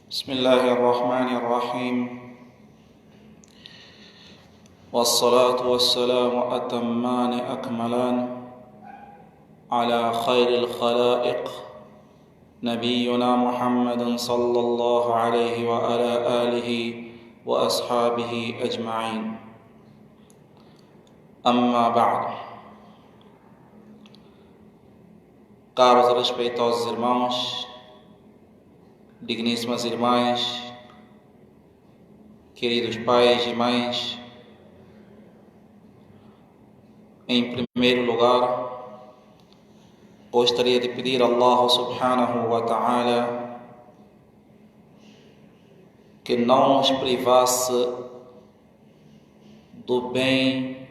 بسم الله الرحمن الرحيم والصلاة والسلام أتمان أكملان على خير الخلائق نبينا محمد صلى الله عليه وعلى آله وأصحابه أجمعين أما بعد. Caros e respeitosos irmãos, digníssimas irmãs, queridos pais e mães, em primeiro lugar, gostaria de pedir a Allah subhanahu wa ta'ala que não nos privasse do bem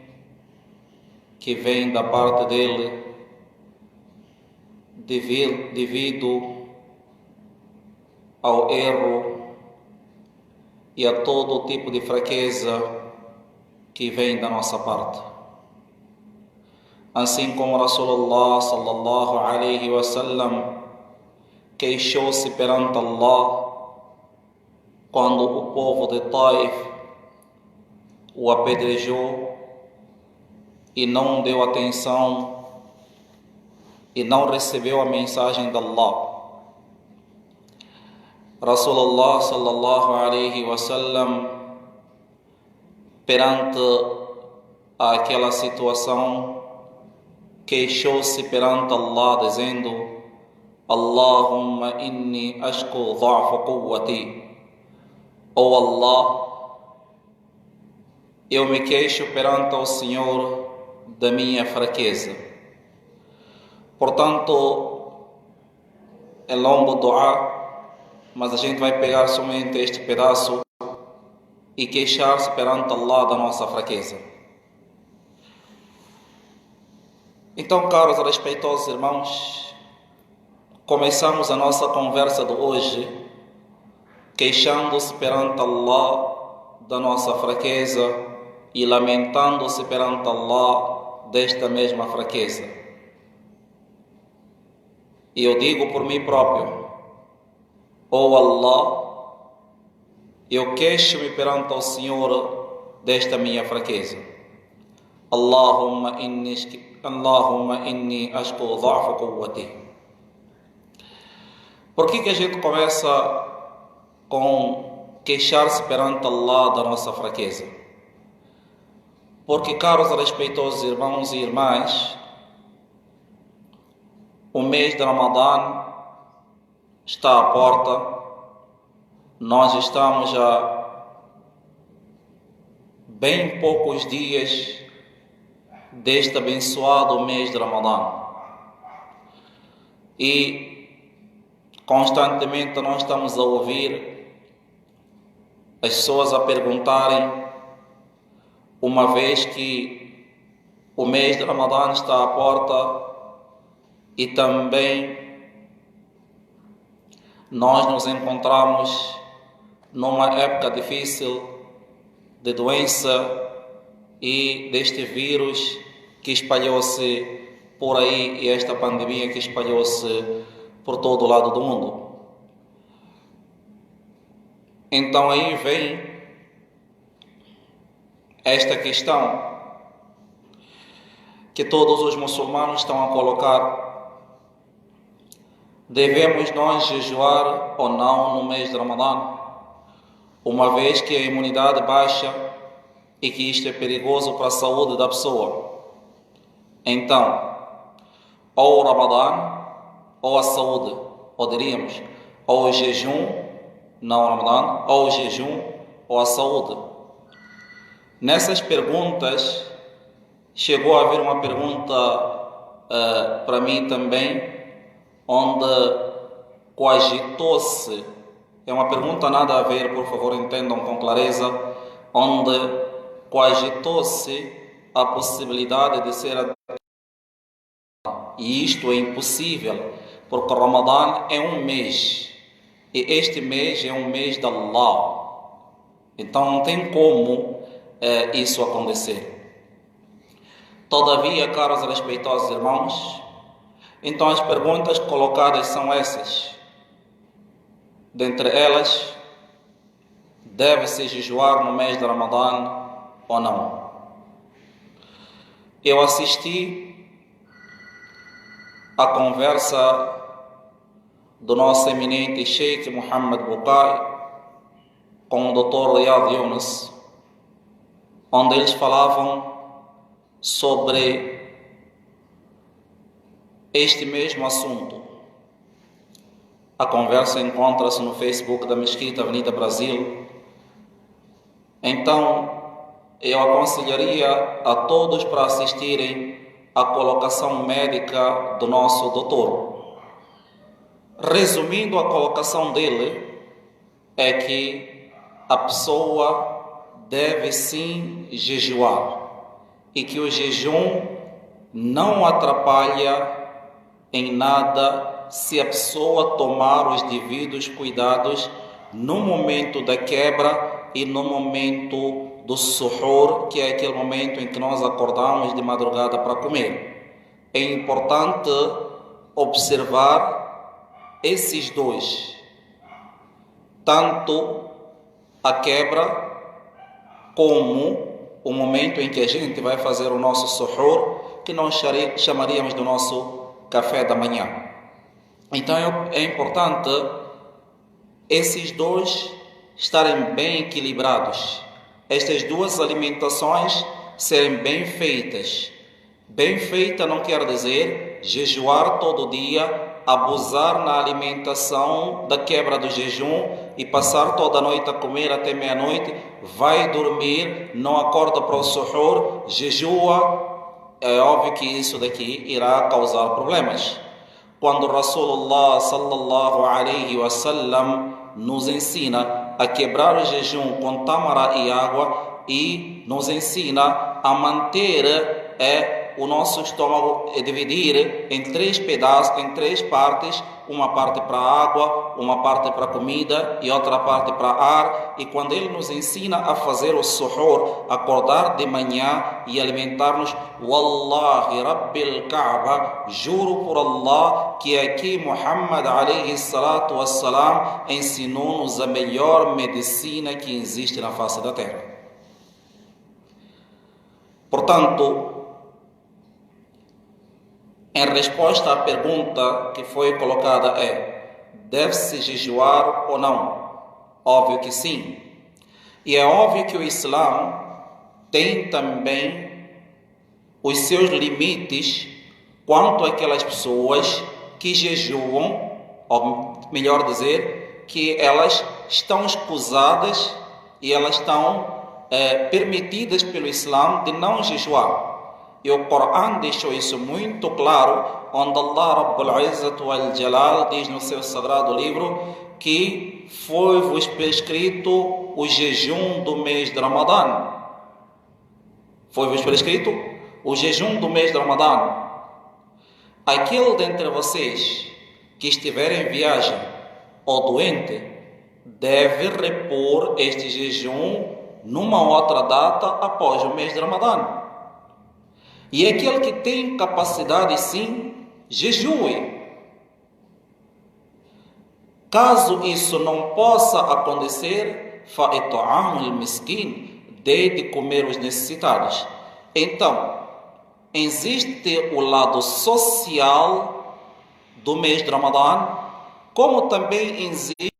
que vem da parte dele, devido ao erro e a todo tipo de fraqueza que vem da nossa parte. Assim como Rasulullah sallallahu alaihi wasallam queixou-se perante Allah quando o povo de Taif o apedrejou e não deu atenção e não recebeu a mensagem de Allah. Rasulullah sallallahu alaihi wasallam, perante aquela situação, queixou-se perante Allah dizendo: Allahumma inni ashku dha'fa quwwati. Oh Allah, eu me queixo perante o Senhor da minha fraqueza. Portanto, é longo dua, mas a gente vai pegar somente este pedaço e queixar-se perante Allah da nossa fraqueza. Então, caros e respeitosos irmãos, começamos a nossa conversa de hoje queixando-se perante Allah da nossa fraqueza e lamentando-se perante Allah desta mesma fraqueza. E eu digo por mim próprio: oh Allah, eu queixo-me perante o Senhor desta minha fraqueza. Allahumma inni ashku dha'fa quwwati. Por que a gente começa com queixar-se perante Allah da nossa fraqueza? Porque, caros e respeitosos irmãos e irmãs, o mês de Ramadã está à porta. Nós estamos a bem poucos dias deste abençoado mês de Ramadã. E constantemente nós estamos a ouvir as pessoas a perguntarem, uma vez que o mês de Ramadã está à porta e também nós nos encontramos numa época difícil de doença e deste vírus que espalhou-se por aí, e esta pandemia que espalhou-se por todo o lado do mundo. Então aí vem esta questão que todos os muçulmanos estão a colocar: devemos nós jejuar ou não no mês de Ramadã, uma vez que a imunidade baixa e que isto é perigoso para a saúde da pessoa? Então, ou o Ramadã ou a saúde, ou diríamos, ou o jejum, não o Ramadã, ou o jejum ou a saúde. Nessas perguntas, chegou a haver uma pergunta para mim também, onde coagitou-se, é uma pergunta nada a ver, por favor entendam com clareza, onde coagitou-se a possibilidade de ser, e isto é impossível, porque o Ramadã é um mês, e este mês é um mês de Allah, então não tem como isso acontecer. Todavia, caros e respeitosos irmãos, então as perguntas colocadas são essas: Dentre elas, deve-se jejuar no mês de Ramadã ou não? Eu assisti à conversa do nosso eminente Sheikh Muhammad Bukai com o Dr. Riyad Yunus, onde eles falavam sobre este mesmo assunto. A conversa encontra-se no Facebook da Mesquita Avenida Brasil. Então, eu aconselharia a todos para assistirem à colocação médica do nosso doutor. Resumindo, a colocação dele é que a pessoa deve sim jejuar e que o jejum não atrapalha em nada se a pessoa tomar os devidos cuidados no momento da quebra e no momento do suhoor, que é aquele momento em que nós acordamos de madrugada para comer. É importante observar esses dois, tanto a quebra como o momento em que a gente vai fazer o nosso suhoor, que nós chamaríamos do nosso café da manhã. Então é importante esses dois estarem bem equilibrados, estas duas alimentações serem bem feitas. Bem feita não quer dizer jejuar todo dia, abusar na alimentação da quebra do jejum e passar toda a noite a comer até meia-noite, vai dormir, não acorda para o suhoor, jejua. É óbvio que isso daqui irá causar problemas. Quando Rasulullah sallallahu alaihi wasallam nos ensina a quebrar o jejum com tâmara e água e nos ensina a manter o nosso estômago e dividir em três pedaços, em três partes, uma parte para água, uma parte para comida e outra parte para ar. E quando ele nos ensina a fazer o suhoor, acordar de manhã e alimentar-nos, Wallahi Rabbil Kaaba, juro por Allah que aqui Muhammad alayhi salatu wassalam ensinou-nos a melhor medicina que existe na face da terra. Portanto, em resposta à pergunta que foi colocada deve-se jejuar ou não? Óbvio que sim. E é óbvio que o Islã tem também os seus limites quanto àquelas pessoas que jejuam, ou melhor dizer, que elas estão escusadas e elas estão permitidas pelo Islã de não jejuar. E o Corão deixou isso muito claro, onde Allah Rabbul Izzat wal Jalal diz no seu sagrado livro que foi-vos prescrito o jejum do mês de Ramadã. Foi-vos prescrito o jejum do mês de Ramadã. Aquele dentre vocês que estiver em viagem ou doente deve repor este jejum numa outra data após o mês de Ramadã. E aquele que tem capacidade, sim, jejue. Caso isso não possa acontecer, fa'it'amul miskin, dê de comer os necessitados. Então, existe o lado social do mês de Ramadã, como também existe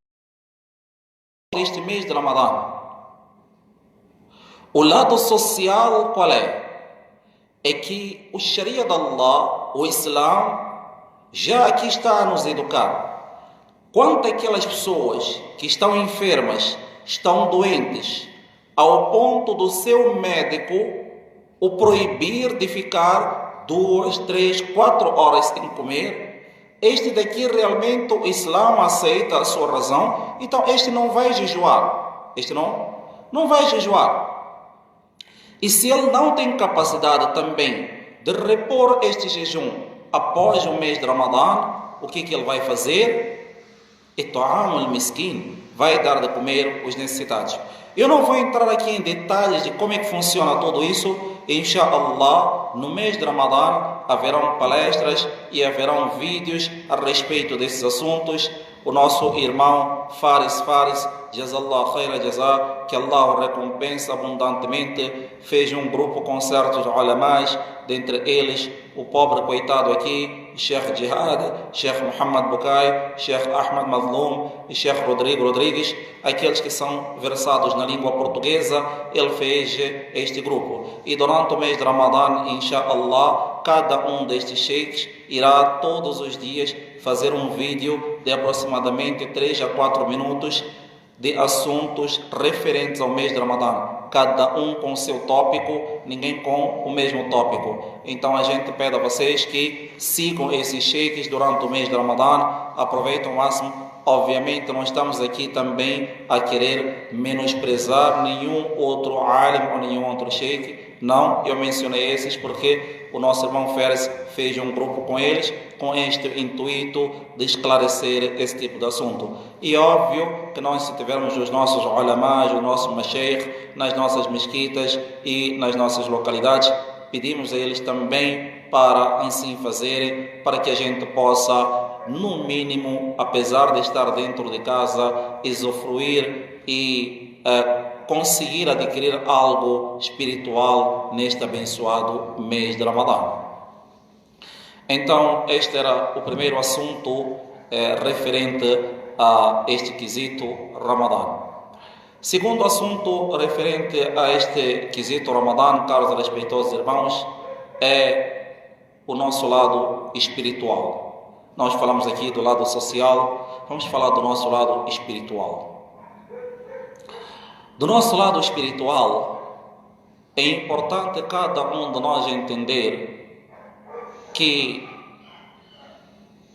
este mês de Ramadã. O lado social qual é? É que o Sharia de Allah, o Islã, já aqui está a nos educar. Quanto àquelas pessoas que estão enfermas, estão doentes, ao ponto do seu médico o proibir de ficar 2, 3, 4 horas sem comer, este daqui realmente o Islã aceita a sua razão, então este não vai jejuar. Este não vai jejuar. E se ele não tem capacidade também de repor este jejum após o mês de Ramadã, o que ele vai fazer? It'amul miskin, vai dar de comer os necessitados. Eu não vou entrar aqui em detalhes de como é que funciona tudo isso. Insha'Allah, no mês de Ramadã haverão palestras e haverão vídeos a respeito desses assuntos. o nosso irmão Faris, Jazallah Khaira Jazá, que Allah o recompensa abundantemente, fez um grupo com certos ulamais, dentre eles o pobre coitado aqui, Sheikh Jihad, Sheikh Muhammad Bukai, Sheikh Ahmad Mazlum e Sheikh Rodrigo Rodrigues, aqueles que são versados na língua portuguesa. Ele fez este grupo. E durante o mês de Ramadã, inshallah, cada um destes sheikhs irá todos os dias fazer um vídeo de aproximadamente 3 a 4 minutos de assuntos referentes ao mês de Ramadã, cada um com o seu tópico, ninguém com o mesmo tópico. Então a gente pede a vocês que sigam esses sheikhs durante o mês de Ramadã, aproveitem o máximo. Obviamente não estamos aqui também a querer menosprezar nenhum outro alim ou nenhum outro sheikh. Não, eu mencionei esses porque o nosso irmão Férez fez um grupo com eles, com este intuito de esclarecer esse tipo de assunto. E óbvio que nós, se tivermos os nossos ulamás, os nossos mashaykh nas nossas mesquitas e nas nossas localidades, pedimos a eles também para assim fazerem, para que a gente possa, no mínimo, apesar de estar dentro de casa, usufruir e conseguir adquirir algo espiritual neste abençoado mês de Ramadã. Então, este era o primeiro assunto referente a este quesito Ramadã. Segundo assunto referente a este quesito Ramadã, caros e respeitosos irmãos, é o nosso lado espiritual. Nós falamos aqui do lado social, vamos falar do nosso lado espiritual. Do nosso lado espiritual, é importante cada um de nós entender que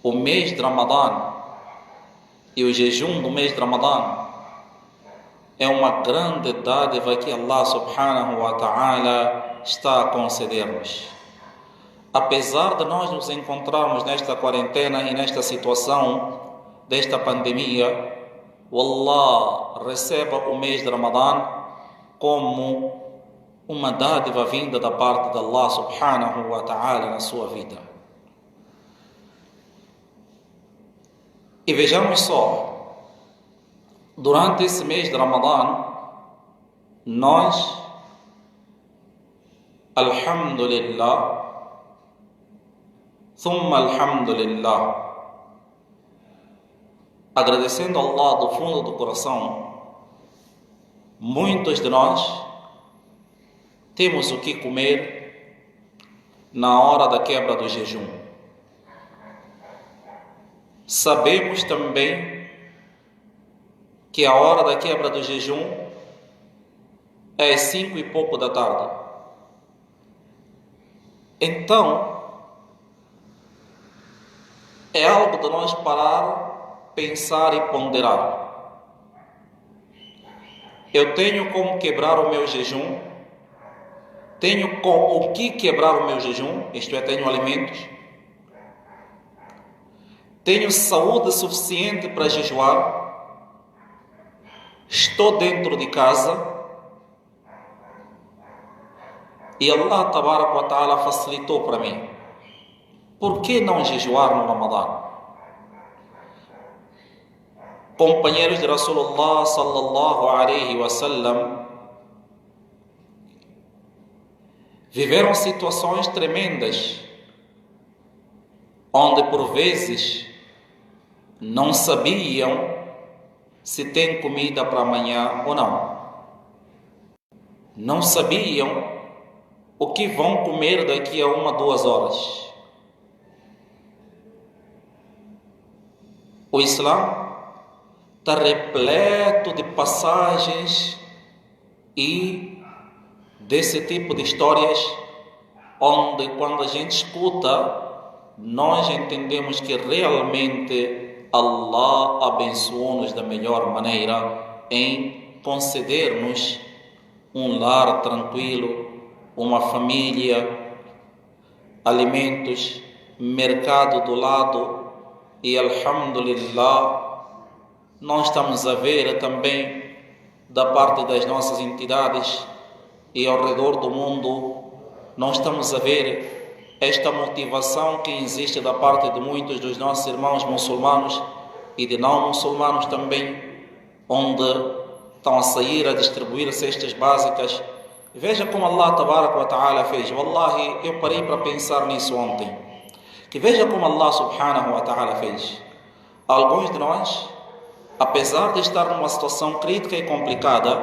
o mês de Ramadã e o jejum do mês de Ramadã é uma grande dádiva que Allah subhanahu wa ta'ala está a conceder-nos. Apesar de nós nos encontrarmos nesta quarentena e nesta situação desta pandemia, Wallah, receba o mês de Ramadã como uma dádiva vinda da parte de Allah subhanahu wa ta'ala na sua vida. E vejamos só, durante esse mês de Ramadã, nós, alhamdulillah, thumma alhamdulillah, agradecendo a Allah do fundo do coração, muitos de nós temos o que comer na hora da quebra do jejum. Sabemos também que a hora da quebra do jejum é 5 e pouco da tarde. Então, é algo de nós parar, pensar e ponderar. Eu tenho como quebrar o meu jejum? Tenho com o que quebrar o meu jejum? Isto é, tenho alimentos? Tenho saúde suficiente para jejuar? Estou dentro de casa? E Allah Tabarak wa Ta'ala facilitou para mim. Por que não jejuar no Ramadã? Companheiros de Rasulullah sallallahu alaihi wasallam viveram situações tremendas, onde por vezes não sabiam se tem comida para amanhã ou não. Não sabiam o que vão comer daqui a 1 a 2 horas. O Islã está repleto de passagens e desse tipo de histórias, onde quando a gente escuta, nós entendemos que realmente Allah abençoou-nos da melhor maneira em conceder-nos um lar tranquilo, uma família, alimentos, mercado do lado, e alhamdulillah, nós estamos a ver também da parte das nossas entidades e ao redor do mundo, nós estamos a ver esta motivação que existe da parte de muitos dos nossos irmãos muçulmanos e de não muçulmanos também, onde estão a sair a distribuir cestas básicas. Veja como Allah Tabaraka wa Ta'ala fez. Wallahi, eu parei para pensar nisso ontem. Que veja como Allah Subhanahu wa Ta'ala fez. Alguns de nós, apesar de estar numa situação crítica e complicada,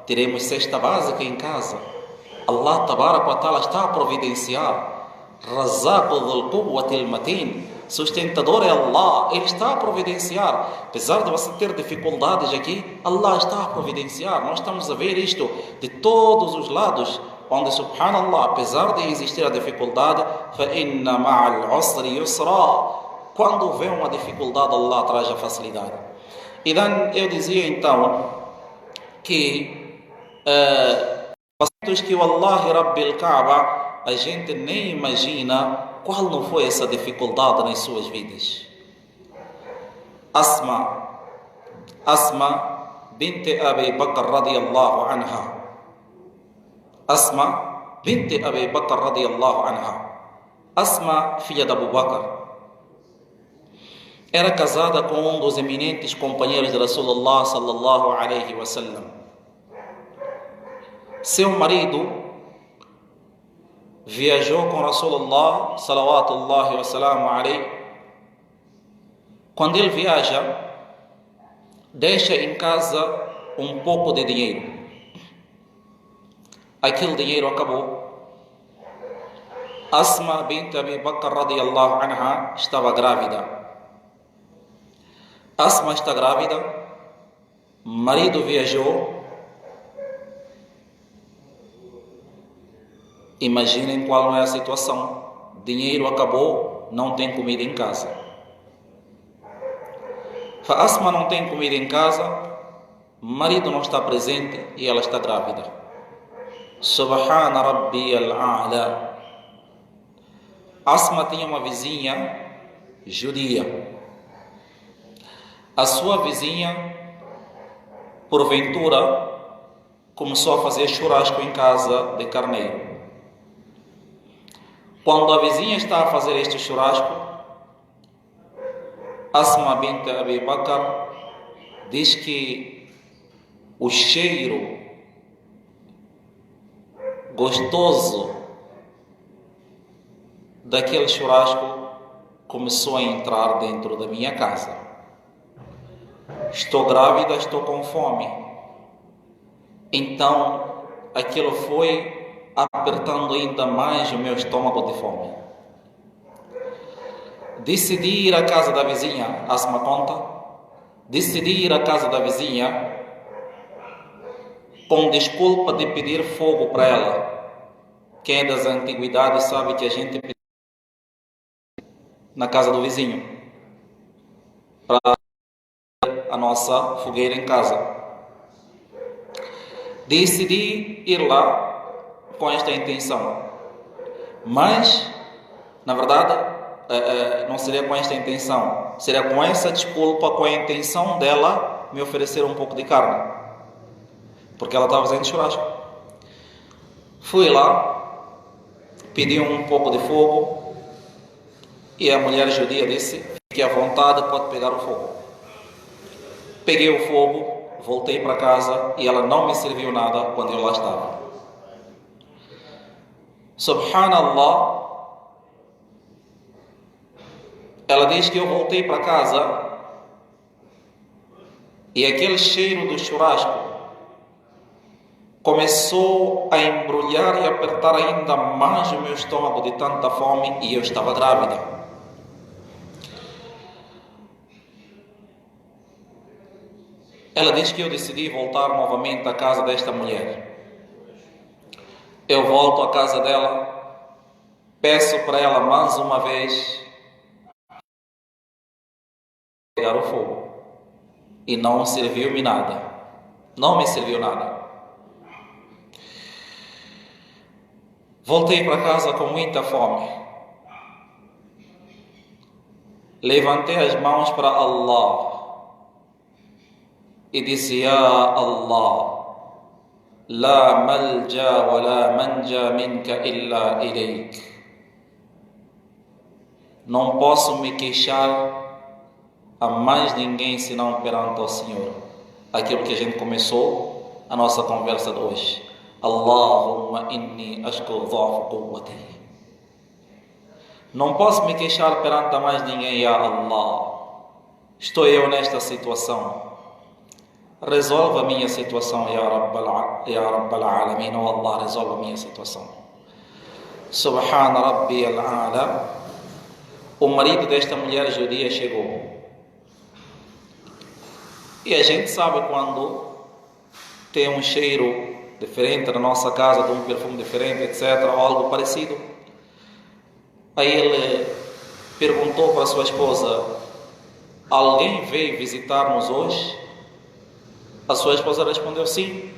teremos cesta básica em casa. Allah Tabaraka wa Ta'ala está a providenciar. Razaqu dhul quwwatil matin. Sustentador é Allah, Ele está a providenciar. Apesar de você ter dificuldades aqui, Allah está a providenciar. Nós estamos a ver isto de todos os lados, onde, subhanallah, apesar de existir a dificuldade, فَإِنَّ مَعَ الْعُسْرِ يُسْرًا. Quando houver uma dificuldade, Allah traz a facilidade. E eu dizia então que que o Allah Rabbil Kaaba, a gente nem imagina qual não foi essa dificuldade nas suas vidas. Asma bint Abi Bakr radiyallahu anha. Asma bint Abi Bakr radiyallahu anha. Asma, filha de Abu Bakr, era casada com um dos eminentes companheiros de Rasulullah sallallahu alaihi wasallam. Seu marido viajou com Rasulullah salawatullahi wa salamu alayhi. Quando ele viaja, deixa em casa um pouco de dinheiro. Aquele dinheiro acabou. Asma bint Abi Bakr radiyallahu anha estava grávida. Asma está grávida, marido viajou. Imaginem qual é a situação. Dinheiro acabou, não tem comida em casa. Asma não tem comida em casa, marido não está presente e ela está grávida. Subhana Rabbi al-A'la. Asma tinha uma vizinha judia. A sua vizinha, porventura, começou a fazer churrasco em casa de carneiro. Quando a vizinha está a fazer este churrasco, Asma bint Abi Bakr diz que o cheiro gostoso daquele churrasco começou a entrar dentro da minha casa. Estou grávida, estou com fome. Então, aquilo foi apertando ainda mais o meu estômago de fome. Decidi ir à casa da vizinha, Asma conta. Decidi ir à casa da vizinha com desculpa de pedir fogo para ela. Quem é das antiguidades sabe que a gente pede na casa do vizinho para a nossa fogueira em casa. Decidi ir lá com esta intenção, mas na verdade não seria com esta intenção, seria com essa desculpa, com a intenção dela me oferecer um pouco de carne, porque ela estava fazendo churrasco. Fui lá, pedi um pouco de fogo e a mulher judia disse: fique à vontade, pode pegar o fogo. Peguei o fogo, voltei para casa e ela não me serviu nada quando eu lá estava. Subhanallah, ela diz que eu voltei para casa e aquele cheiro do churrasco começou a embrulhar e apertar ainda mais o meu estômago de tanta fome, e eu estava grávida. Ela diz que eu decidi voltar novamente à casa desta mulher. Eu volto à casa dela, peço para ela mais uma vez pegar o fogo, e não serviu-me nada. Não me serviu nada. Voltei para casa com muita fome. Levantei as mãos para Allah e disse: Ya Allah, la malja wa la manja minka illa ilayk. Não posso me queixar a mais ninguém senão perante o Senhor. Aquilo que a gente começou a nossa conversa de hoje. Allahumma inni ashku dha'fa quwwati. Não posso me queixar perante a mais ninguém, ya Allah. Estou eu nesta situação. Resolva a minha situação, ya Rabbal Alamin. Oh Allah, resolva a minha situação. Subhana Rabbi al-Ala. O marido desta mulher judia chegou. E a gente sabe quando tem um cheiro diferente na nossa casa, de um perfume diferente, etc., ou algo parecido. Aí ele perguntou para sua esposa: alguém veio visitar-nos hoje? A sua esposa respondeu: sim.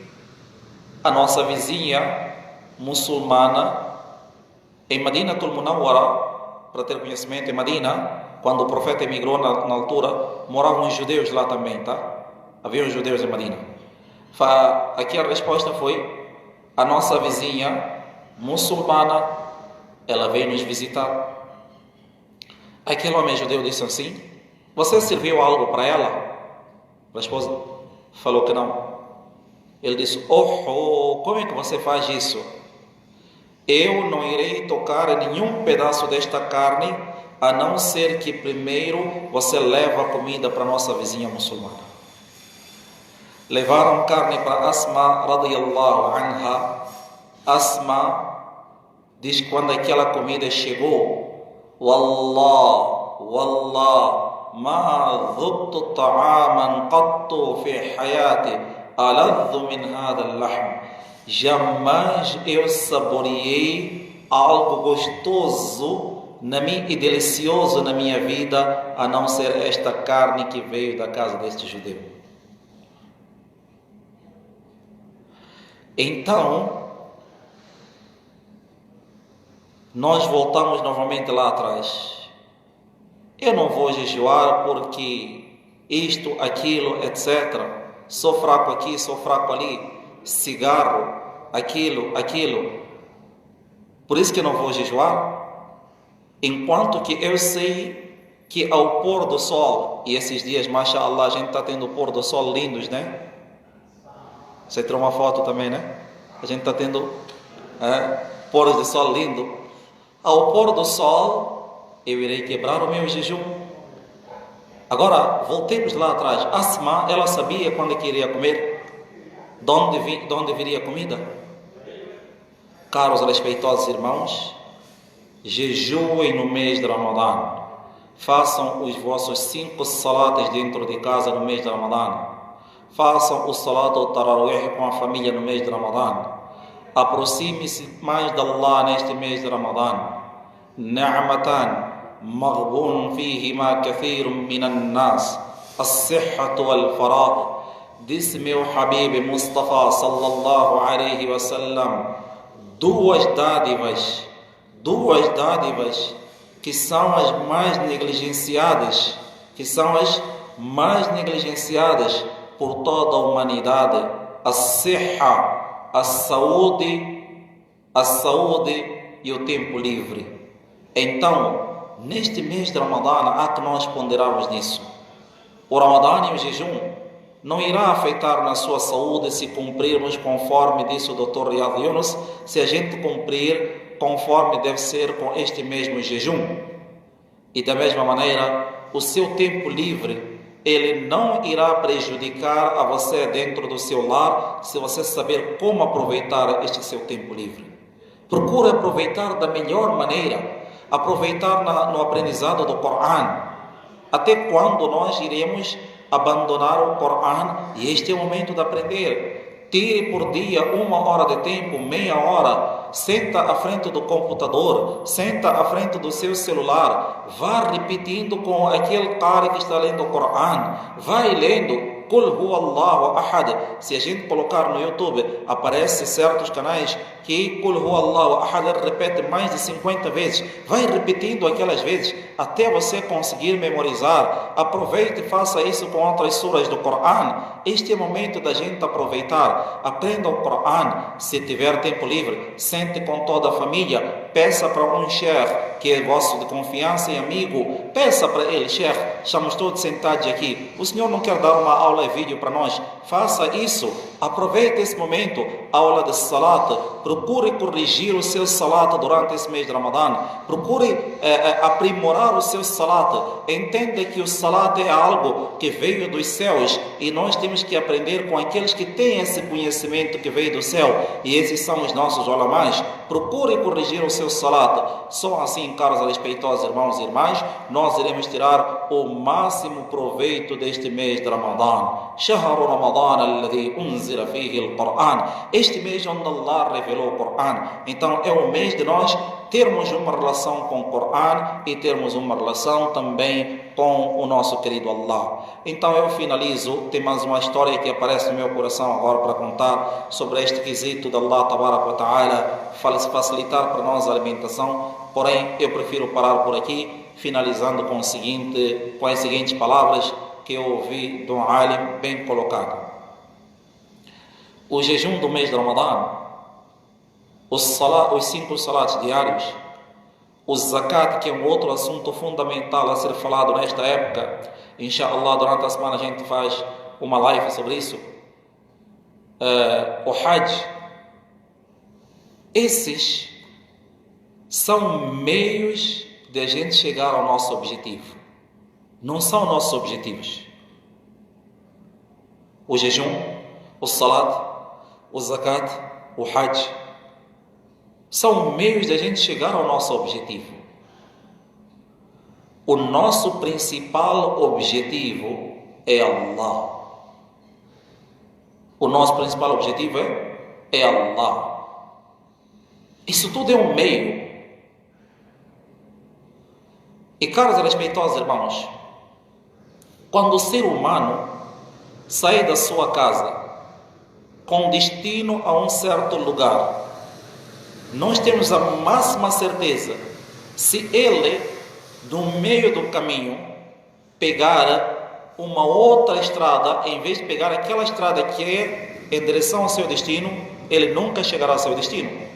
A nossa vizinha muçulmana em Madinatul Munawwara, para ter conhecimento, em Madina, quando o profeta emigrou na altura, moravam os judeus lá também, tá? Havia os judeus em Madina. Aqui a resposta foi: a nossa vizinha muçulmana, ela veio nos visitar. Aquele homem judeu disse assim: você serviu algo para ela? A esposa falou que não. Ele disse: como é que você faz isso? Eu não irei tocar em nenhum pedaço desta carne, a não ser que primeiro você leva a comida para nossa vizinha muçulmana. Levaram carne para Asma radiyallahu anha. Asma diz que quando aquela comida chegou: Wallah, ma dhubtu ta'aman qattu fi hayati aladhu min hadha al-lahm. Jamais eu saboreei algo gostoso e delicioso na minha vida, a não ser esta carne que veio da casa deste judeu. Então, nós voltamos novamente lá atrás. Eu não vou jejuar porque isto, aquilo, etc. Sou fraco aqui, sou fraco ali. Cigarro, aquilo. Por isso que eu não vou jejuar. Enquanto que eu sei que ao pôr do sol, e esses dias, mashallah, a gente está tendo pôr do sol lindos, né? Você tirou uma foto também, né? A gente está tendo pôr do sol lindo. Ao pôr do sol, eu irei quebrar o meu jejum. Agora, voltemos lá atrás. Asma, ela sabia quando que iria comer? De onde viria a comida? Caros respeitosos irmãos, jejuem no mês de Ramadã. Façam os vossos 5 salatas dentro de casa no mês de Ramadã. Façam o salat ao Tarawih com a família no mês de Ramadã. Aproxime-se mais de Allah neste mês de Ramadã. Ni'matan maghbun fihima kathirun minan nas, as-sihhatu wal-faragh. Disse meu Habib Mustafa sallallahu alaihi wasallam: duas dádivas que são as mais negligenciadas, por toda a humanidade: a saúde e o tempo livre. Então, neste mês de Ramadã, há que nós ponderarmos nisso. O Ramadã e o jejum não irá afetar na sua saúde se cumprirmos conforme disse o Dr. Riyad Yunus, se a gente cumprir conforme deve ser com este mesmo jejum. E da mesma maneira, o seu tempo livre, ele não irá prejudicar a você dentro do seu lar, se você saber como aproveitar este seu tempo livre. Procure aproveitar da melhor maneira, aproveitar no aprendizado do Coran. Até quando nós iremos abandonar o Coran? E este é o momento de aprender. Tire por dia 1 hora de tempo, meia hora. Senta à frente do computador, senta à frente do seu celular. Vá repetindo com aquele cara que está lendo o Coran. Vai lendo Qul huwallahu ahad. Se a gente colocar no YouTube, aparece certos canais que Qul huwallahu ahad repete mais de 50 vezes. Vai repetindo aquelas vezes. até você conseguir memorizar. Aproveite e faça isso com outras suras do Coran. Este é o momento da gente aproveitar. Aprenda o Coran. Se tiver tempo livre, sente com toda a família. Peça para um sheikh que é vosso de confiança e amigo. Peça para ele: sheikh, estamos todos sentados aqui. O senhor não quer dar uma aula e vídeo para nós? Faça isso. Aproveite esse momento. Aula de salat. Procure corrigir o seu salat durante esse mês de Ramadã. Procure aprimorar o seu salat. Entenda que o salat é algo que veio dos céus e nós temos que aprender com aqueles que têm esse conhecimento que veio do céu, e esses são os nossos ulamás. Procure corrigir o seu salat. Só assim, caros respeitosos irmãos e irmãs, nós iremos tirar o máximo proveito deste mês de Ramadã. Shahru Ramadã alladhi unzila fihi al-Qur'an. Este mês onde Allah revelou o Qur'an. Então é o mês de nós termos uma relação com o Coran e termos uma relação também com o nosso querido Allah. Então eu finalizo. Tem mais uma história que aparece no meu coração agora para contar sobre este quesito de Allah Tabarak wa Ta'ala facilitar para nós a alimentação. Porém, eu prefiro parar por aqui, finalizando com as seguintes palavras que eu ouvi de um alim bem colocado. O jejum do mês de Ramadã, os 5 salats diários, o zakat, que é um outro assunto fundamental a ser falado nesta época. Inshallah, durante a semana a gente faz uma live sobre isso. O Hajj. Esses são meios de a gente chegar ao nosso objetivo. Não são nossos objetivos. O jejum, o salat, o zakat, o Hajj são meios de a gente chegar ao nosso objetivo. O nosso principal objetivo é Allah. O nosso principal objetivo é Allah. Isso tudo é um meio. E caros e respeitosos irmãos, quando o ser humano sai da sua casa com destino a um certo lugar, nós temos a máxima certeza, se ele, no meio do caminho, pegar uma outra estrada, em vez de pegar aquela estrada que é em direção ao seu destino, ele nunca chegará ao seu destino.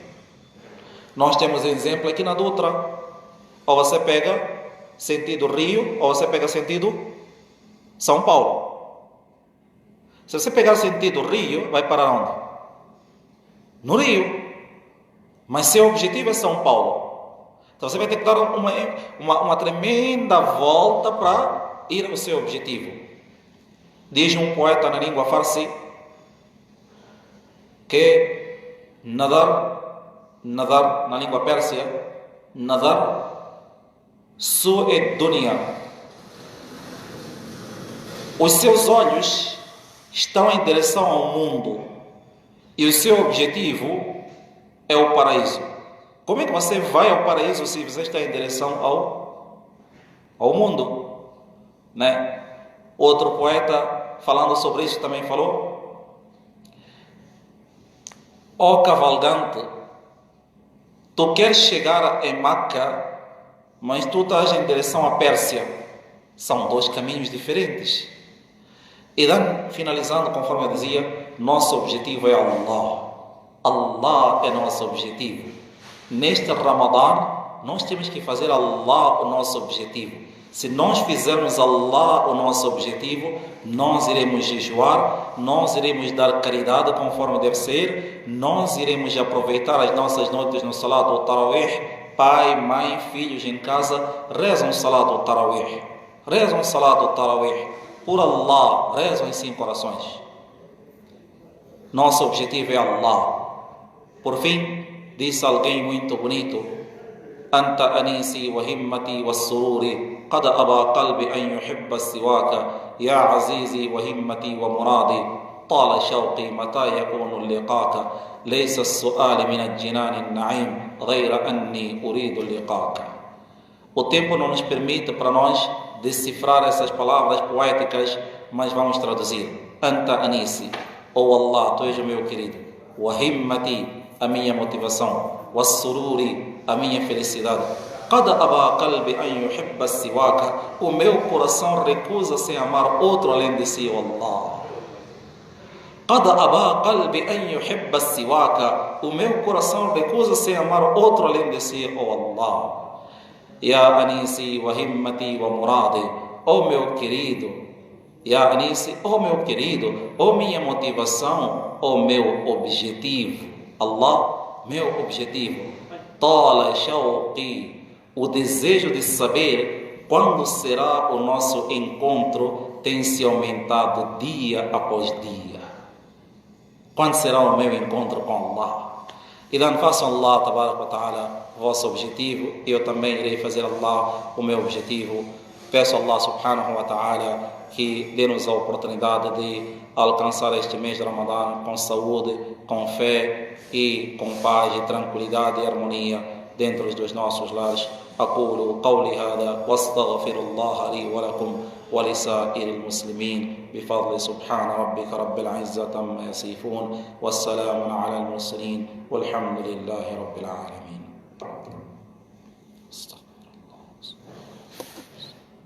Nós temos exemplo aqui na Dutra. Ou você pega sentido Rio, ou você pega sentido São Paulo. Se você pegar sentido Rio, vai para onde? No Rio. Mas seu objetivo é São Paulo. Então você vai ter que dar uma tremenda volta para ir ao seu objetivo. Diz um poeta na língua farsi que nadar na língua pérsia, nadar su'e dunya. Os seus olhos estão em direção ao mundo e o seu objetivo é o paraíso. Como é que você vai ao paraíso se você está em direção ao mundo? Né? Outro poeta, falando sobre isso, também falou: ó cavalgante, tu queres chegar em Meca, mas tu estás em direção à Pérsia. São dois caminhos diferentes. E finalizando, conforme eu dizia, nosso objetivo é Allah. Allah é nosso objetivo. Neste Ramadã, nós temos que fazer Allah o nosso objetivo. Se nós fizermos Allah o nosso objetivo, nós iremos jejuar, nós iremos dar caridade conforme deve ser, nós iremos aproveitar as nossas noites no Salat ou Tarawih. Pai, mãe, filhos em casa, rezam Salat ou Tarawih. Rezam Salat ou Tarawih. Por Allah, rezam em 5 orações. Nosso objetivo é Allah. Por fim, disse alguém muito bonito: Anta anisi wa himmati wa sururi, qad aba qalbi an yuhibba siwaka, ya azizi wa himmati wa muradi, tala shawqi mata yakunu liqaka, laysa as-su'ali min al-jinan an-na'im, ghayra anni uridu liqaka. O tempo não nos permite para nós decifrar essas palavras poéticas, mas vamos traduzir. Anta anisi, oh Allah, tu és o meu querido. Wa himmati, a minha motivação. Was sururi, a minha felicidade. قد أبى قلبي أن يحب السواك. O meu coração recusa-se a amar outro além de si, Allah. قد أبى قلبي أن يحب السواك. O meu coração recusa-se a amar outro além de si, oh Allah. Ya Anisi wa himmati wa muradi. Oh meu querido, Ya Anisi, oh meu querido, oh minha motivação, oh meu objetivo. Allah, meu objetivo. Tala shauqi, o desejo de saber quando será o nosso encontro tem se aumentado dia após dia. Quando será o meu encontro com Allah? E dan façam Allah, tabarak wa ta'ala, vosso objetivo, e eu também irei fazer Allah o meu objetivo. Peço a Allah subhanahu wa ta'ala que dê-nos a oportunidade de alcançar este mês de Ramadã com saúde, com fé e com paz e tranquilidade e harmonia dentro dos nossos lares. أقول قولي هذا واستغفر الله لي ولكم ولسائر المسلمين بفضل سبحان ربك رب العزة عما يصفون والسلام على المرسلين والحمد لله رب العالمين.